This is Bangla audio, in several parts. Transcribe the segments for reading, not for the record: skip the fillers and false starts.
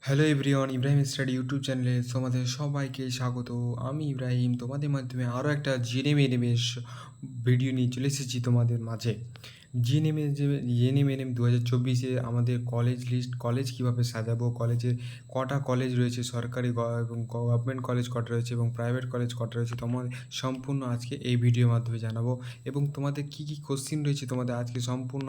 Hello everyone, Ibrahim study YouTube চ্যানেলে তোমাদের সবাইকে স্বাগত। আমি ইব্রাহিম তোমাদের মাধ্যমে আরও একটা জিএনএম ভিডিও নিয়ে চলে এসেছি তোমাদের মাঝে। জিএনএম 2024-এ আমাদের কলেজ লিস্ট, কলেজ কীভাবে সাজাবো, কলেজে কটা কলেজ রয়েছে, সরকারি এবং গভর্নমেন্ট কলেজ কটা রয়েছে এবং প্রাইভেট কলেজ কটা রয়েছে, তোমাদের সম্পূর্ণ আজকে এই ভিডিওর মাধ্যমে জানাবো। এবং তোমাদের কী কী কোশ্চিন রয়েছে তোমাদের আজকে সম্পূর্ণ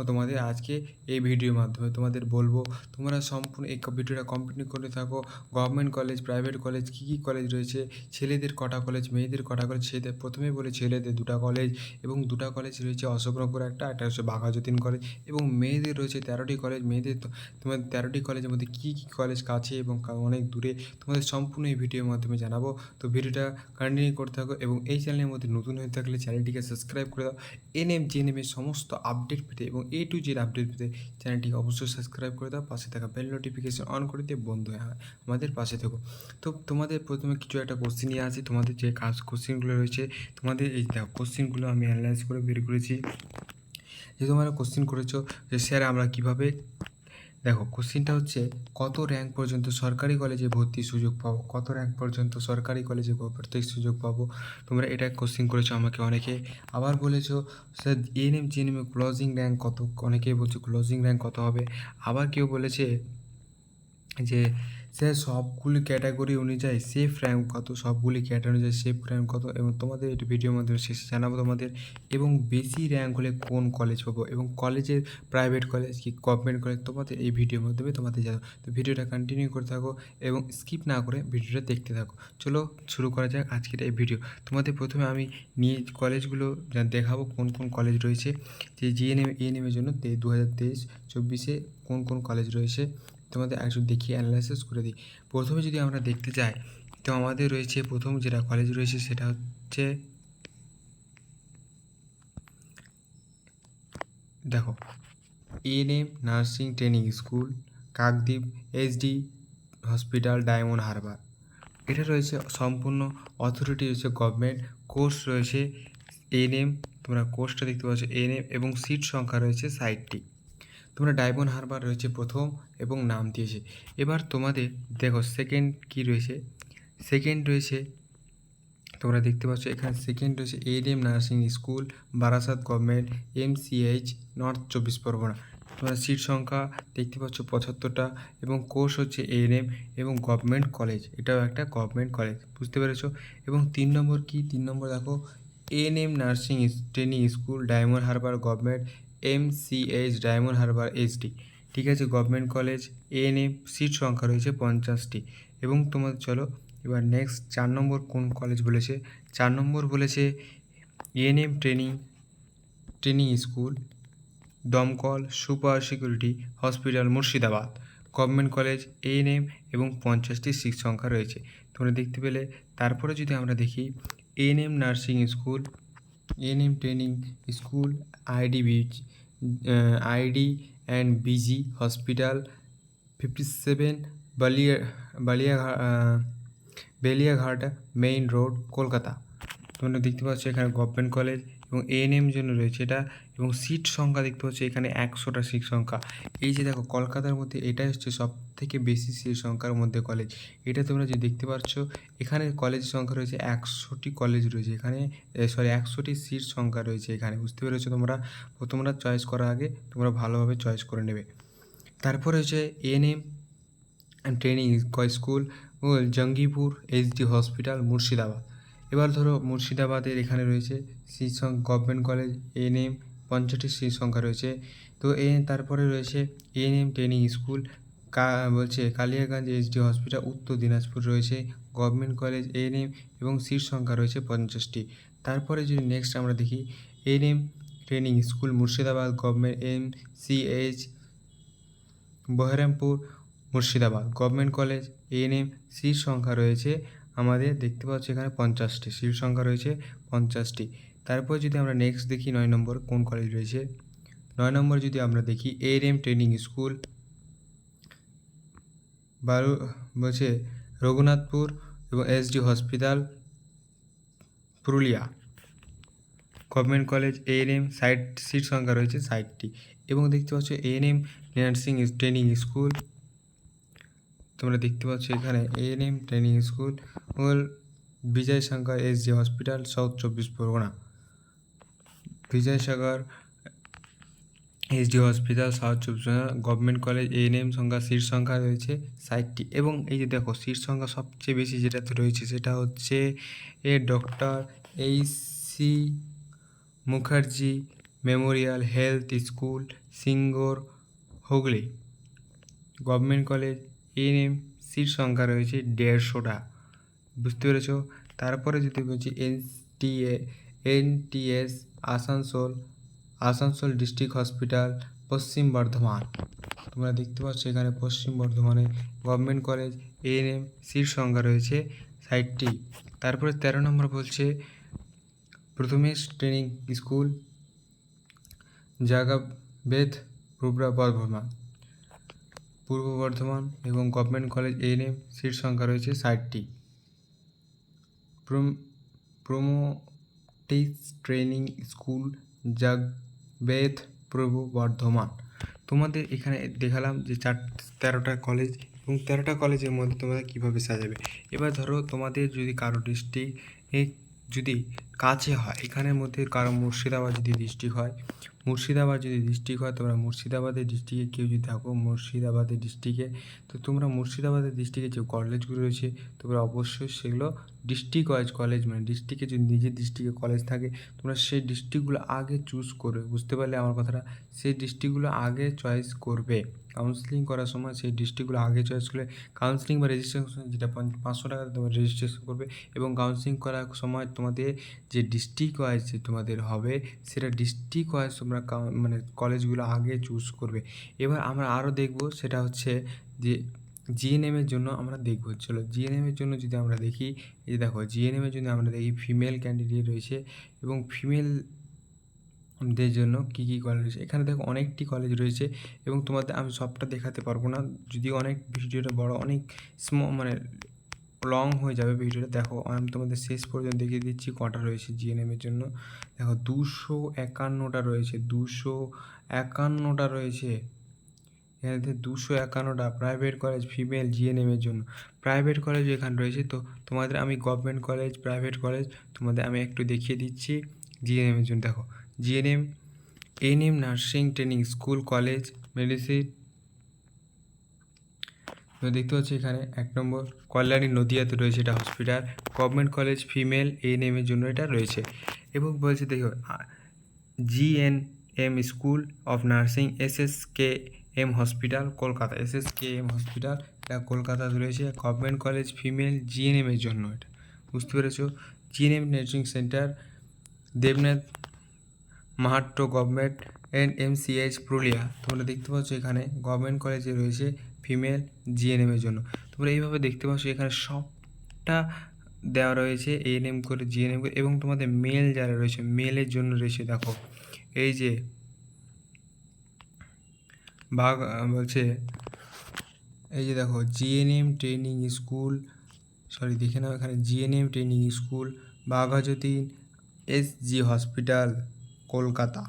তোমাদের আজকে এই ভিডিওর মাধ্যমে তোমাদের বলবো। তোমরা সম্পূর্ণ এই ভিডিওটা কন্টিনিউ করে থাকো। গভর্নমেন্ট কলেজ, প্রাইভেট কলেজ, কী কী কলেজ রয়েছে, ছেলেদের কটা কলেজ, মেয়েদের কটা কলেজ। ছেলেদের প্রথমে বলে ছেলেদের 2টা কলেজ এবং 2টা কলেজ রয়েছে অশোকনগর একটা হচ্ছে বাঘাযতীন কলেজ। এবং মেয়েদের রয়েছে 13টি কলেজ। মেয়েদের তোমাদের 13টি কলেজের মধ্যে কী কী কলেজ কাছে এবং অনেক দূরে তোমাদের সম্পূর্ণ এই ভিডিওর মাধ্যমে জানাবো। তো ভিডিওটা কন্টিনিউ করতে থাকো এবং এই চ্যানেলের মধ্যে নতুন হয়ে থাকলে চ্যানেলটিকে সাবস্ক্রাইব করে দাও। জিএনএমের সমস্ত আপডেট পেতে এবং A to Z আপডেট পেতে চ্যানেলটিকে অবশ্যই সাবস্ক্রাইব করে দাও। পাশে থাকা বেল নোটিফিকেশন অন করে দিয়ে বন্ধু আমাদের পাশে থেকো। তো তোমাদের প্রথমে কিছু একটা কোশ্চিন নিয়ে আসি। তোমাদের যে কোশ্চিনগুলো রয়েছে, তোমাদের এই দেখো কোশ্চিনগুলো আমি অ্যানালাইজ করে বের করেছি। যে তোমরা কোশ্চিন করেছো যে স্যার আমরা কীভাবে, দেখো কোশ্চিনটা হচ্ছে কত র্যাঙ্ক পর্যন্ত সরকারি কলেজে ভর্তির সুযোগ পাবো, কত র্যাঙ্ক পর্যন্ত সরকারি কলেজে ভর্তির সুযোগ পাবো। তোমরা এটা কোশ্চিন করেছো আমাকে অনেকে। আবার বলেছো স্যার এএনএম জিএনএমে ক্লোজিং র্যাঙ্ক কত, অনেকেই বলছো ক্লোজিং র্যাঙ্ক কত হবে। আবার কেউ বলেছে যে স্যার সবগুলি ক্যাটাগরি অনুযায়ী সেফ র্যাঙ্ক কত, সবগুলি ক্যাটাগরি অনুযায়ী সেফ র্যাঙ্ক কত। এবং তোমাদের এই ভিডিওর মাধ্যমে শেষে জানাবো তোমাদের। এবং বেশি র্যাঙ্ক হলে কোন কলেজ পাবো এবং কলেজের প্রাইভেট কলেজ কি গভর্নমেন্ট কলেজ, তোমাদের এই ভিডিওর মাধ্যমে তোমাদের জানাবো। তো ভিডিওটা কন্টিনিউ করে থাকো এবং স্কিপ না করে ভিডিওটা দেখতে থাকো। চলো শুরু করা যাক আজকের এই ভিডিও। তোমাদের প্রথমে আমি নিয়ে কলেজগুলো দেখাবো কোন কোন কলেজ রয়েছে, যে জিএনএম এএনএমের জন্য 2023-24 কোন কোন কলেজ রয়েছে তোমাদের একটু দেখিয়ে অ্যানালাইসিস করে দিই। প্রথমে যদি আমরা দেখতে যাই তো আমাদের রয়েছে প্রথম যেটা কলেজ রয়েছে সেটা হচ্ছে, দেখো ANM nursing training school, Kakdwip HD hospital, diamond Harbour. এটা রয়েছে সম্পূর্ণ অথরিটি রয়েছে গভর্নমেন্ট। কোর্স রয়েছে এএনএম, তোমরা কোর্সটা দেখতে পাচ্ছ এএনএম এবং সিট সংখ্যা রয়েছে 60টি। তোমরা ডায়মন্ড হারবার রয়েছে প্রথম এবং নাম দিয়েছে। এবার তোমাদের দেখো সেকেন্ড কি রয়েছে, সেকেন্ড রয়েছে তোমরা দেখতে পাচ্ছ এখানে সেকেন্ড রয়েছে ANM nursing school, Barasat government, MCH, north 24 Pargana. তোমরা সিট সংখ্যা দেখতে পাচ্ছ 75টা এবং কোর্স হচ্ছে এএনএম এবং গভর্নমেন্ট কলেজ, এটাও একটা গভর্নমেন্ট কলেজ, বুঝতে পেরেছো। এবং 3 নম্বর কি, 3 নম্বর দেখো ANM nursing training school, diamond Harbour government, MCH, diamond Harbour HD। ঠিক আছে, গভর্নমেন্ট কলেজ এএনএম, সিট সংখ্যা রয়েছে 50টি। এবং তোমাদের চলো এবার নেক্সট 4 নম্বর কোন কলেজ বলেছে, 4 নম্বর বলেছে এএনএম ট্রেনিং স্কুল, দমকল super security hospital, Murshidabad. Government college ANM এবং 50টি সিট সংখ্যা রয়েছে তোমরা দেখতে পেলে। তারপরে যদি আমরা দেখি ANM nursing school, ANM training school, ID and BG hospital, 57 Beliaghata main road, Kolkata. তোমরা দেখতে পাচ্ছ এখানে গভর্নমেন্ট কলেজ এবং এএনএম জন্য রয়েছে এটা। এবং সিট সংখ্যা দেখতে পাচ্ছ এখানে 100টা সিট সংখ্যা। এই যে দেখো কলকাতার মধ্যে এটাই হচ্ছে সব থেকে বেশি সিট সংখ্যার মধ্যে কলেজ। এটা তোমরা যে দেখতে পাচ্ছ এখানে কলেজের সংখ্যা রয়েছে 100টি কলেজ রয়েছে এখানে, 100টি সিট সংখ্যা রয়েছে এখানে, বুঝতে পেরেছো। তোমরা চয়েস করার আগে তোমরা ভালোভাবে চয়েস করে নেবে। তারপরে হচ্ছে ANM training school, Jangipur HD hospital, Murshidabad. এবার ধরো মুর্শিদাবাদের এখানে রয়েছে সিট সংখ্যা গভর্নমেন্ট কলেজ এএনএম 50টি সিট সংখ্যা রয়েছে। তো তারপরে রয়েছে এএনএম ট্রেনিং স্কুল বলছে কালিয়াগঞ্জ HD হসপিটাল, উত্তর দিনাজপুর রয়েছে গভর্নমেন্ট কলেজ এএনএম এবং সিট সংখ্যা রয়েছে 50টি। তারপরে যদি নেক্সট আমরা দেখি ANM training school Murshidabad, government MCH Baharampur, Murshidabad. Government college ANM, seat সংখ্যা রয়েছে আমাদের দেখতে পাচ্ছি এখানে 50টি, সিট সংখ্যা রয়েছে 50টি। তারপর যদি আমরা নেক্সট দেখি 9 নম্বর কোন কলেজ রয়েছে, 9 নম্বর যদি আমরা দেখি এএনএম ট্রেনিং স্কুল বলছে রঘুনাথপুর এবং SD hospital, Purulia. Government college ANM seat সংখ্যা রয়েছে 60টি। এবং দেখতে পাচ্ছ এএনএম নার্সিং ট্রেনিং স্কুল তোমরা দেখতে পাচ্ছ এখানে ANM training school Bijay Shankar SG hospital south 24 Pargana. Bijay Sagar SD hospital south 24 Pargana. Government college ANM seat সংখ্যা রয়েছে 60টি। এবং এই যে দেখো সিট সংখ্যা সবচেয়ে বেশি যেটাতে রয়েছে সেটা হচ্ছে doctor HC. Mukherjee memorial health school, Singur, Hooghly. Government college ANM seat সংখ্যা রয়েছে 150টা। বুঝতে পেরেছো? তারপরে যদি বলছি এনটিএস আসানসোল ডিস্ট্রিক্ট হসপিটাল, পশ্চিম বর্ধমান। তোমরা দেখতে পাচ্ছ এখানে পশ্চিম বর্ধমানে গভর্নমেন্ট কলেজ এএনএম সিট সংখ্যা রয়েছে 60টি। তারপরে 13 নম্বর বলছে প্রথমেশ ট্রেনিং স্কুল, জাগাবেদ, পূর্ব বর্ধমান এবং গভর্নমেন্ট কলেজ এএনএম সিট সংখ্যা রয়েছে 60টি। প্রমোটিস ট্রেনিং স্কুল, জাগবেদ, পূর্ব বর্ধমান। তোমাদের এখানে দেখালাম যে 13টা কলেজ এবং 13টা কলেজের মধ্যে তোমরা কীভাবে সাজাবে। এবার ধরো তোমাদের যদি কারো ডিস্ট্রিক্ট যদি কাছে হয়, এখানের মধ্যে কারো মুর্শিদাবাদ যদি ডিস্ট্রিক্ট হয়, তোমরা মুর্শিদাবাদের ডিস্ট্রিক্টে কেউ যদি থাকো মুর্শিদাবাদের ডিস্ট্রিক্টে, তো তোমরা মুর্শিদাবাদের ডিস্ট্রিক্টে যে কলেজগুলো রয়েছে তোমরা অবশ্যই সেগুলো ডিস্ট্রিক্ট ওয়াইজ কলেজ, মানে ডিস্ট্রিক্টে যদি নিজের ডিস্ট্রিক্টে কলেজ থাকে তোমরা সেই ডিস্ট্রিক্টগুলো আগে চুজ করবে। বুঝতে পারলে আমার কথাটা? সেই ডিস্ট্রিক্টগুলো আগে চয়েস করবে। কাউন্সিলিং করার সময় সেই ডিস্ট্রিক্টগুলো আগে চয়েস করলে কাউন্সিলিং বা রেজিস্ট্রেশন যেটা 500 টাকাতে তোমরা রেজিস্ট্রেশন করবে এবং কাউন্সিলিং করার সময় তোমাদের যে ডিস্ট্রিক্ট ওয়াইজ যে তোমাদের হবে সেটা ডিস্ট্রিক্ট ওয়াইজ তোমরা মানে কলেজগুলো আগে চুজ করবে। এবার আমরা আরও দেখব সেটা হচ্ছে যে জিএনএমের জন্য আমরা দেখব। চলো জিএনএমের জন্য যদি আমরা দেখি, এই দেখো জিএনএমের জন্য আমরা দেখি ফিমেল ক্যান্ডিডেট রয়েছে এবং ফিমেলদের জন্য কী কী কলেজ রয়েছে। এখানে দেখো অনেকটি কলেজ রয়েছে এবং তোমাদের আমি সবটা দেখাতে পারবো না, যদিও অনেক ভিডিওটা বড়, অনেক মানে লং হয়ে যাবে ভিডিওটা। দেখো আমি তোমাদের শেষ পর্যন্ত দেখিয়ে দিচ্ছি কটা রয়েছে জিএনএমের জন্য। দেখো 251টা রয়েছে, 251টা রয়েছে এখানে 251টা প্রাইভেট কলেজ ফিমেল জিএনএমের জন্য। প্রাইভেট কলেজ এখানে রয়েছে, তো তোমাদের আমি গভর্নমেন্ট কলেজ প্রাইভেট কলেজ তোমাদের আমি একটু দেখিয়ে দিচ্ছি জিএনএমের জন্য। দেখো GNM ANM nursing training school college medicine, তো দেখতে পাচ্ছি এখানে 1 নম্বর কল্যাণী নদিয়াতে রয়েছে এটা হসপিটাল। গভর্নমেন্ট কলেজ ফিমেল এএনএমের জন্য এটা রয়েছে। এবং বলছে দেখো GNM school of nursing SSKM hospital Kolkata, SSKM hospital এটা কলকাতাতে রয়েছে। গভর্নমেন্ট কলেজ ফিমেল জিএনএমের জন্য এটা। বুঝতে পেরেছো? GNM nursing centre Debnath Mahato government MCH Purulia. তোমরা দেখতে পাচ্ছ এখানে গভর্নমেন্ট কলেজে রয়েছে ফিমেল জিএনএমের জন্য। তোমরা এইভাবে দেখতে পাচ্ছ এখানে সবটা দেওয়া রয়েছে এএনএম করে জিএনএম করে। এবং তোমাদের মেল যারা রয়েছে মেলের জন্য রয়েছে দেখো এই যে বলছে এই যে দেখো জিএনএম ট্রেনিং স্কুল, দেখে নাও এখানে GNM training school Baghajatin SG hospital Kolkata.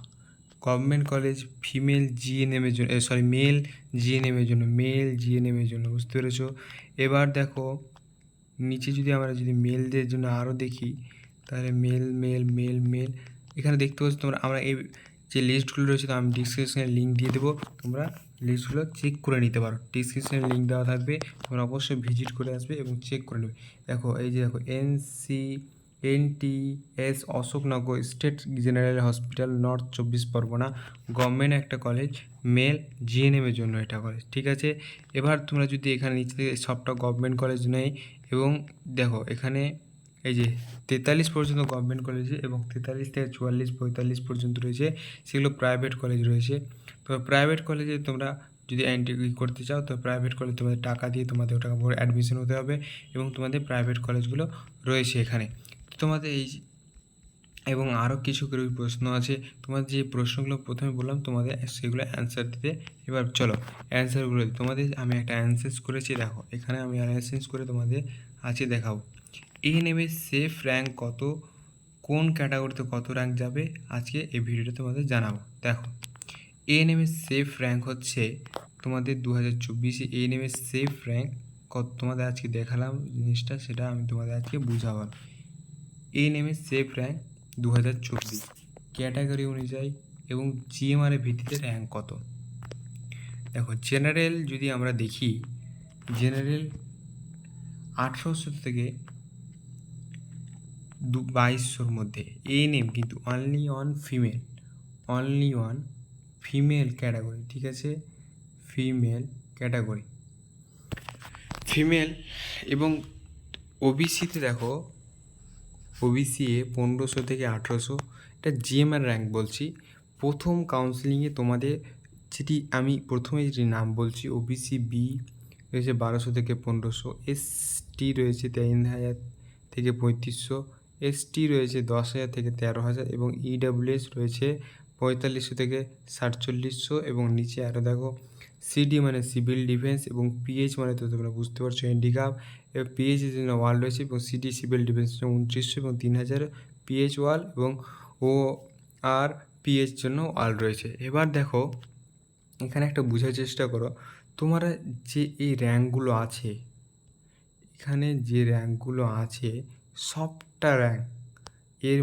Government college female জিএনএমের জন্য মেল জিএনএমের জন্য। বুঝতে পেরেছো? এবার দেখো নিচে যদি আমরা মেলদের জন্য আরও দেখি তাহলে মেল এখানে দেখতে পাচ্ছ তোমরা। আমরা এই যে লিস্টগুলো রয়েছে তো আমি ডিসক্রিপশনে লিঙ্ক দিয়ে দেবো, তোমরা লিস্টগুলো চেক করে নিতে পারো। ডিসক্রিপশনে লিঙ্ক দেওয়া থাকবে, তোমরা অবশ্যই ভিজিট করে আসবে এবং চেক করে নেবে। দেখো এই যে দেখো NTS Ashoknagar state general hospital north 24 Pargana, government একটা কলেজ মেল জিএনএমের জন্য এটা কলেজ। ঠিক আছে, এবার তোমরা যদি এখানে নিচে থেকে সবটা গভর্নমেন্ট কলেজ নেই এবং দেখো এখানে এই যে 43 পর্যন্ত গভর্নমেন্ট কলেজে এবং 43 থেকে 44 45 পর্যন্ত রয়েছে সেগুলো প্রাইভেট কলেজ রয়েছে। তো প্রাইভেট কলেজে তোমরা যদি এন্ট্রি করতে চাও তো প্রাইভেট কলেজ তোমাদের টাকা দিয়ে তোমাদের টাকা ভরে অ্যাডমিশন হতে হবে এবং তোমাদের প্রাইভেট কলেজগুলো রয়েছে এখানে। তোমাদের এই এবং আরও কিছু প্রশ্ন আছে, তোমাদের যে প্রশ্নগুলো প্রথমে বললাম তোমাদের সেগুলো অ্যান্সার দিতে। এবার চলো অ্যান্সারগুলো তোমাদের আমি একটা অ্যান্সার করেছি, দেখো এখানে আমি অ্যানালাইসিস করে তোমাদের আছে দেখাবো। এএনএমের সেফ র্যাঙ্ক কত, কোন ক্যাটাগরিতে কত র্যাঙ্ক যাবে আজকে এই ভিডিওটা তোমাদের জানাবো। দেখো এএনএমের সেফ র্যাঙ্ক হচ্ছে তোমাদের 2024 এএনএমের সেফ র্যাঙ্ক তোমাদের আজকে দেখালাম জিনিসটা, সেটা আমি তোমাদের আজকে বুঝাবার। এএনএম এর সেফ র্যাঙ্ক 2024 ক্যাটাগরি অনুযায়ী এবং জিএমআর এর ভিত্তিতে র্যাঙ্ক কত। দেখো জেনারেল যদি আমরা দেখি, জেনারেল 1800 থেকে 2200-র মধ্যে। এএনএম কিন্তু অনলি ওয়ান ফিমেল ক্যাটাগরি, ঠিক আছে, ফিমেল ক্যাটাগরি, ফিমেল। এবং ওবিসিতে দেখো, ওবিসি এ 1500 থেকে 1800, এটা জিএমআর র্যাঙ্ক বলছি। প্রথম কাউন্সিলিংয়ে তোমাদের যেটি আমি প্রথমে যেটি নাম বলছি, ওবিসি বি রয়েছে 1200 থেকে 1500, এসটি রয়েছে 3000 থেকে 3500, এসটি রয়েছে 10,000 থেকে 13,000 এবং ইডাব্লিউএস রয়েছে 4500 থেকে 4700। এবং নিচে আরও দেখো সিডি মানে সিভিল ডিফেন্স এবং পিএইচ মানে তো তোমরা বুঝতে পারছো হ্যান্ডিক্যাপ, এবং পিএইচ এর জন্য ওয়াল রয়েছে এবং সিডি সিভিল ডিফেন্সের জন্য 2900 এবং 3000 পিএইচ ওয়াল এবং ও আর পিএইচ জন্য ওয়াল রয়েছে। এবার দেখো এখানে একটা বোঝার চেষ্টা করো, তোমরা যে এই র্যাঙ্কগুলো আছে, এখানে যে র্যাঙ্কগুলো আছে সবটা র্যাঙ্ক এর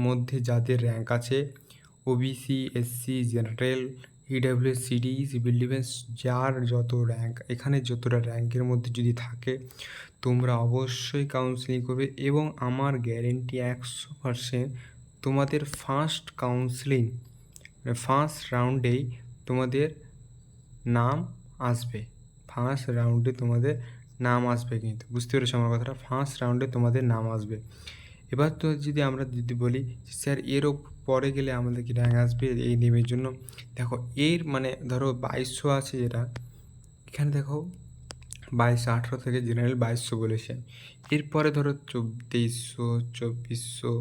মধ্যে যাদের র্যাঙ্ক আছে OBC, SC, general, EWS, CD, civil defence, যার যত র্যাঙ্ক, এখানে যতটা র্যাঙ্কের মধ্যে যদি থাকে তোমরা অবশ্যই কাউন্সিলিং করবে। এবং আমার গ্যারেন্টি 100% তোমাদের ফার্স্ট কাউন্সিলিং ফার্স্ট রাউন্ডেই তোমাদের নাম আসবে, ফার্স্ট রাউন্ডে তোমাদের নাম আসবে। কিন্তু বুঝতে পেরেছো আমার কথাটা, ফার্স্ট রাউন্ডে তোমাদের নাম আসবে। এবার তো যদি আমরা বলি স্যার এরও পরে গেলে আমাদের কি র্যাঙ্ক আসবে এই নেমের জন্য, দেখো এর মানে ধরো 2200 আছে যেটা, এখানে দেখো 2218 থেকে জেনারেল 2200 বলেছে। এরপরে ধরো 2300, 2400,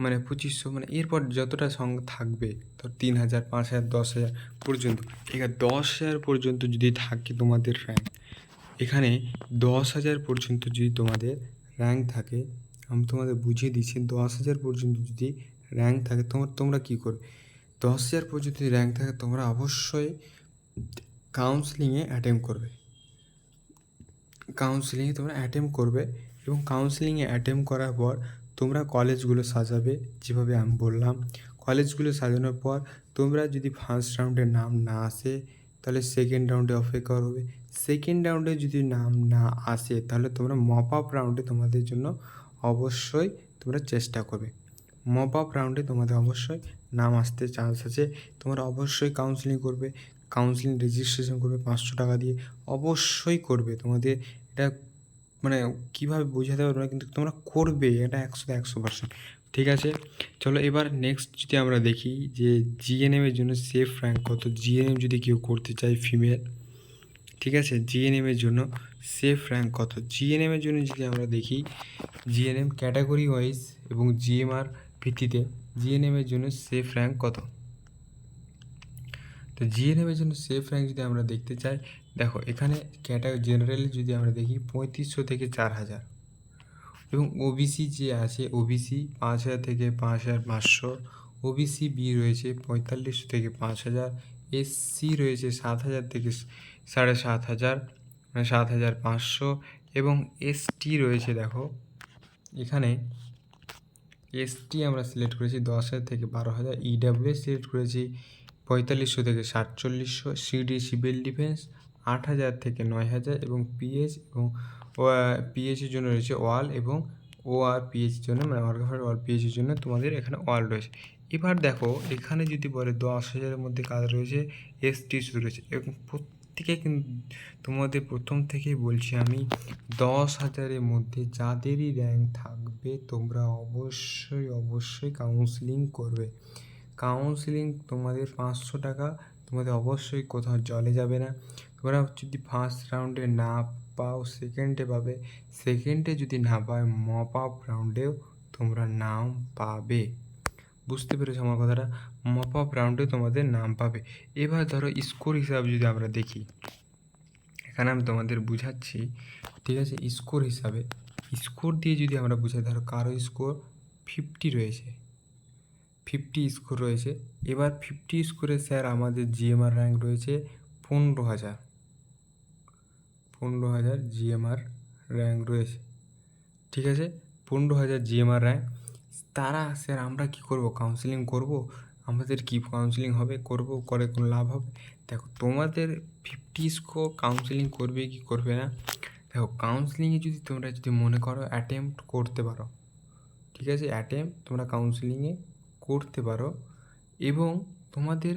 মানে 2500, মানে এরপর যতটা সংখ্যা থাকবে, ধর 3000, 5000, 10,000 পর্যন্ত, এখানে 10,000 পর্যন্ত যদি থাকে তোমাদের র্যাঙ্ক, এখানে 10,000 পর্যন্ত যদি তোমাদের র্যাঙ্ক থাকে, আমি তোমাদের বুঝিয়ে দিচ্ছি, 10,000 পর্যন্ত যদি র্যাঙ্ক থাকে তোমরা কী করবে। 10,000 পর্যন্ত যদি র্যাঙ্ক থাকে তোমরা অবশ্যই কাউন্সিলিংয়ে অ্যাটেম্প করবে, এবং কাউন্সিলিংয়ে অ্যাটেম্প করার পর তোমরা কলেজগুলো সাজাবে যেভাবে আমি বললাম। কলেজগুলো সাজানোর পর তোমরা যদি ফার্স্ট রাউন্ডে নাম না আসে তাহলে সেকেন্ড রাউন্ডে অপেক্ষা করবে। সেকেন্ড রাউন্ডে যদি নাম না আসে তাহলে তোমরা মপ আপ রাউন্ডে তোমাদের জন্য অবশ্যই তোমরা চেষ্টা করবে। মপ আপ রাউন্ডে তোমাদের অবশ্যই নাম আসতে চান্স আছে। তোমরা অবশ্যই কাউন্সিলিং করবে, কাউন্সিলিং রেজিস্ট্রেশন করবে 500 টাকা দিয়ে, অবশ্যই করবে। তোমাদের এটা মানে কীভাবে বোঝাতে পারবো না, কিন্তু তোমরা করবে এটা 100%। ঠিক আছে, চলো এবার নেক্সট যদি আমরা দেখি যে জিএনএমের জন্য সেফ র্যাঙ্ক কত। জিএনএম যদি কেউ করতে চায় ফিমেল, ঠিক আছে, জিএনএমের জন্য সেফ র্যাঙ্ক কত। জিএনএমের জন্য যদি আমরা দেখি, জিএনএম ক্যাটাগরি ওয়াইজ এবং জিএমআর ভিত্তিতে জিএনএমের জন্য সেফ র্যাঙ্ক কত। তো জিএনএমের জন্য সেফ র্যাঙ্ক যদি আমরা দেখতে চাই, দেখো এখানে জেনারেল যদি আমরা দেখি 3500 থেকে 4000, এবং ওবিসি যে আছে ওবিসি 5000 থেকে 5500, ওবিসি বি রয়েছে 4500 থেকে 5000, এসসি রয়েছে 7000 থেকে 7500, মানে 7500, এবং এসটি রয়েছে, দেখো এখানে এসটি আমরা সিলেক্ট করেছি 10,000 থেকে 12,000, ইডাব্লিউএস সিলেক্ট করেছি 4500 থেকে 4700, সিডি সিভিল ডিফেন্স 8,000 থেকে 9,000, এবং পিএইচ এবং পিএইচের জন্য রয়েছে ওয়াল, এবং ও আর পিএইচের জন্য মানে ওয়াল পিএইচের জন্য তোমাদের এখানে ওয়াল রয়েছে। এবার দেখো এখানে যদি বলে 10,000-এর মধ্যে কাজ রয়েছে, এসটি শুধু রয়েছে, এবং প্রত্যেকে কিন্তু তোমাদের প্রথম থেকেই বলছি আমি 10,000-এর মধ্যে যাদেরই র্যাঙ্ক থাকবে তোমরা অবশ্যই কাউন্সিলিং করবে। কাউন্সিলিং তোমাদের 500 টাকা, তোমাদের অবশ্যই কোথাও জলে যাবে না। তোমরা যদি ফার্স্ট রাউন্ডে না পাও সেকেন্ডে পাবে, সেকেন্ডে যদি না পাও মপ আপ রাউন্ডেও তোমরা নাম পাবে। বুঝতে পেরেছো আমার কথাটা, মপ আপ রাউন্ডে তোমাদের নাম পাবে। এবার ধরো স্কোর হিসাবে যদি আমরা দেখি, এখানে আমি তোমাদের বুঝাচ্ছি, ঠিক আছে, স্কোর হিসাবে স্কোর দিয়ে যদি আমরা বুঝাই, ধরো কারো স্কোর 50 রয়েছে, 50 স্কোর রয়েছে। এবার 50 স্কোরে স্যার আমাদের জিএমআর র্যাঙ্ক রয়েছে 15,000, 15,000 জিএমআর র্যাঙ্ক রয়েছে, ঠিক আছে? 15,000 জিএমআর র্যাঙ্ক। তারা স্যার আমরা কী করব, কাউন্সেলিং করব, আমাদের কি কাউন্সেলিং হবে, করব, করে কোনো লাভ হবে? দেখো তোমাদের 50 স্কোর কাউন্সেলিং করবে কি করবে না, দেখো কাউন্সেলিংয়ে যদি তোমরা যদি মনে করো অ্যাটেম্প্ট করতে পারো, ঠিক আছে, তোমরা কাউন্সেলিংয়ে করতে পারো এবং তোমাদের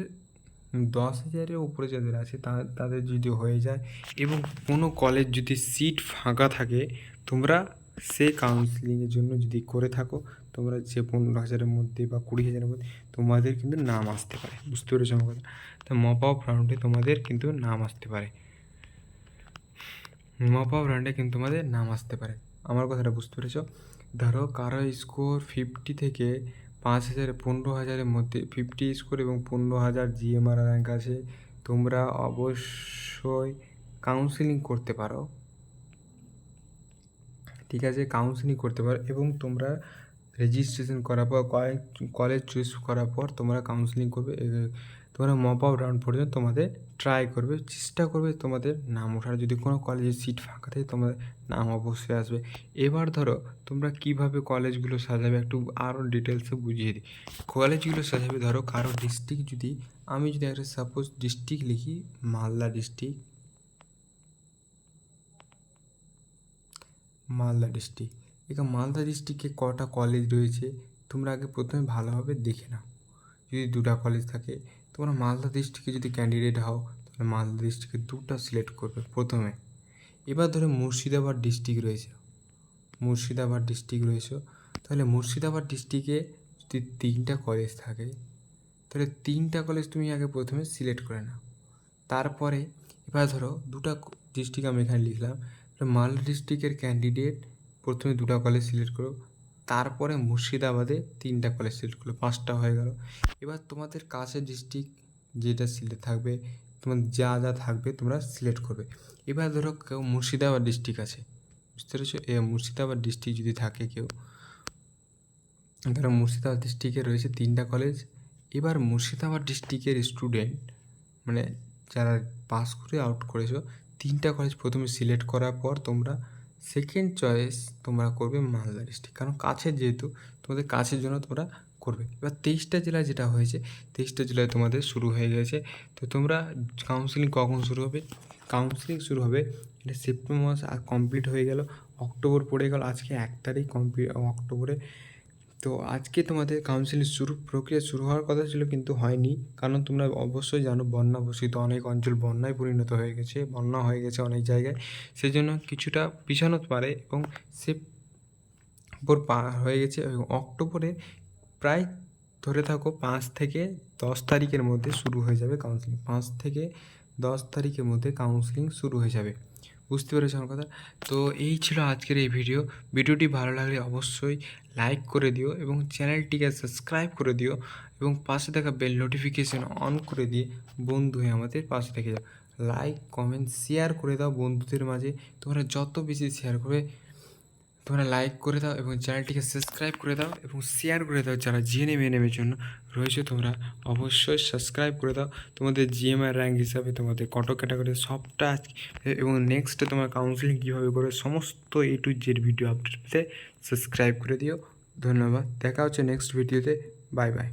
10,000-এর উপরে যাদের আছে তাদের যদি হয়ে যায় এবং কোনো কলেজ যদি সিট ফাঁকা থাকে, তোমরা সে কাউন্সেলিংয়ের জন্য যদি করে থাকো, তোমরা যে 15,000-এর মধ্যে বা 20,000-এর মধ্যে তোমাদের কিন্তু নাম আসতে পারে। বুঝতে পেরেছো আমার কথা? তো মপ আপ রাউন্ডে তোমাদের কিন্তু নাম আসতে পারে, মপ আপ রাউন্ডে কিন্তু তোমাদের নাম আসতে পারে। আমার কথাটা বুঝতে পেরেছো? ধরো কারো স্কোর 50 থেকে 5,000 15,000-এর মধ্যে 50 স্কোর এবং 15,000 জিএমআর র্যাঙ্ক আছে, তোমরা অবশ্যই কাউন্সেলিং করতে পারো, ঠিক আছে? কাউন্সেলিং করতে পারো এবং তোমরা রেজিস্ট্রেশন করার পর কলেজ চুজ করার পর তোমরা কাউন্সেলিং করবে, তোমরা মপ আপ রাউন্ড পর্যন্ত তোমাদের ট্রাই করবে, চেষ্টা করবে তোমাদের নাম ওঠার। যদি কোনো কলেজের সিট ফাঁকা থাকে তোমাদের নাম অবশ্যই আসবে। এবার ধরো তোমরা কীভাবে কলেজগুলো সাজাবে একটু আরও ডিটেলসে বুঝিয়ে দিই। কলেজগুলো সাজাবে, ধরো কারো ডিস্ট্রিক্ট যদি, আমি যদি একটা সাপোজ ডিস্ট্রিক্ট লিখি, মালদা ডিস্ট্রিক্ট, এখানে মালদা ডিস্ট্রিক্টে কটা কলেজ রয়েছে তোমরা আগে প্রথমে ভালোভাবে দেখে নাও। যদি 2টা কলেজ থাকে, তোমরা মালদা ডিস্ট্রিক্টে যদি ক্যান্ডিডেট হও তাহলে মালদা ডিস্ট্রিক্টে 2টা সিলেক্ট করবে প্রথমে। এবার ধরো মুর্শিদাবাদ ডিস্ট্রিক্ট রয়েছে, তাহলে মুর্শিদাবাদ ডিস্ট্রিক্টে যদি 3টা কলেজ থাকে, তাহলে 3টা কলেজ তুমি আগে প্রথমে সিলেক্ট করে নাও। তারপরে এবার ধরো 2টা ডিস্ট্রিক্ট আমি এখানে লিখলাম, মালদা ডিস্ট্রিক্টের ক্যান্ডিডেট প্রথমে 2টা কলেজ সিলেক্ট করো, তারপরে মুর্শিদাবাদে 3টা কলেজ সিলেক্ট করলো, 5টা হয়ে গেল। এবার তোমাদের কাছের ডিস্ট্রিক্ট যেটা সিলেক্ট থাকবে, তোমার যা থাকবে তোমরা সিলেক্ট করবে। এবার ধরো কেউ মুর্শিদাবাদ ডিস্ট্রিক্ট আছে, বুঝতে পেরেছো? মুর্শিদাবাদ ডিস্ট্রিক্ট যদি থাকে কেউ, ধরো মুর্শিদাবাদ ডিস্ট্রিক্টে রয়েছে 3টা কলেজ। এবার মুর্শিদাবাদ ডিস্ট্রিক্টের স্টুডেন্ট মানে যারা পাস করে আউট করেছো, 3টা কলেজ প্রথমে সিলেক্ট করার পর তোমরা সেকেন্ড চয়েস তোমরা করবে মালদা ডিস্ট্রিক্ট, কারণ কাছের যেহেতু তোমাদের কাছের জন্য তোমরা করবে। এবার 23টা জেলায় যেটা হয়েছে, 23টা জেলায় তোমাদের শুরু হয়ে গেছে। তো তোমরা কাউন্সেলিং কখন শুরু হবে? কাউন্সেলিং শুরু হবে, এটা সেপ্টেম্বর মাস আর কমপ্লিট হয়ে গেল, অক্টোবর পড়ে গেল, আজকে 1 তারিখ অক্টোবরে। তো আজকে তোমাদের কাউন্সেলিং প্রক্রিয়া শুরু হওয়ার কথা ছিল কিন্তু হয়নি, কারণ তোমরা অবশ্যই জানো বন্যাবশিত অনেক অঞ্চল বন্যায় পরিণত হয়ে গেছে, বন্যা হয়ে গেছে অনেক জায়গায়, সেই জন্য কিছুটা পিছানো পারে এবং সেপ্টেম্বর হয়ে গেছে এবং অক্টোবরে প্রায় ধরে থাকো 5 থেকে 10 তারিখের মধ্যে শুরু হয়ে যাবে কাউন্সেলিং, 5 থেকে 10 তারিখের মধ্যে কাউন্সেলিং শুরু হয়ে যাবে। বুঝতে পেরেছো আমার কথা? তো এই ছিল আজকের এই ভিডিওটি ভালো লাগলে অবশ্যই লাইক করে দিও এবং চ্যানেলটিকে সাবস্ক্রাইব করে দিও এবং পাশে থাকা বেল নোটিফিকেশান অন করে দিয়ে বন্ধু হয়ে আমাদের পাশে থেকে যাও। লাইক কমেন্ট শেয়ার করে দাও বন্ধুদের মাঝে, তোমরা যত বেশি শেয়ার করবে, তোমরা লাইক করে দাও এবং চ্যানেলটিকে সাবস্ক্রাইব করে দাও এবং শেয়ার করে দাও। যারা জিএনএমের জন্য রয়েছে তোমরা অবশ্যই সাবস্ক্রাইব করে দাও। তোমাদের জিএমআর র্যাঙ্ক হিসাবে তোমাদের কত ক্যাটাগরি সবটা এবং নেক্সটে তোমার কাউন্সেলিং কীভাবে করবে সমস্ত A to Z video update পেতে সাবস্ক্রাইব করে দিও। ধন্যবাদ, দেখা হচ্ছে নেক্সট ভিডিওতে। Bye bye.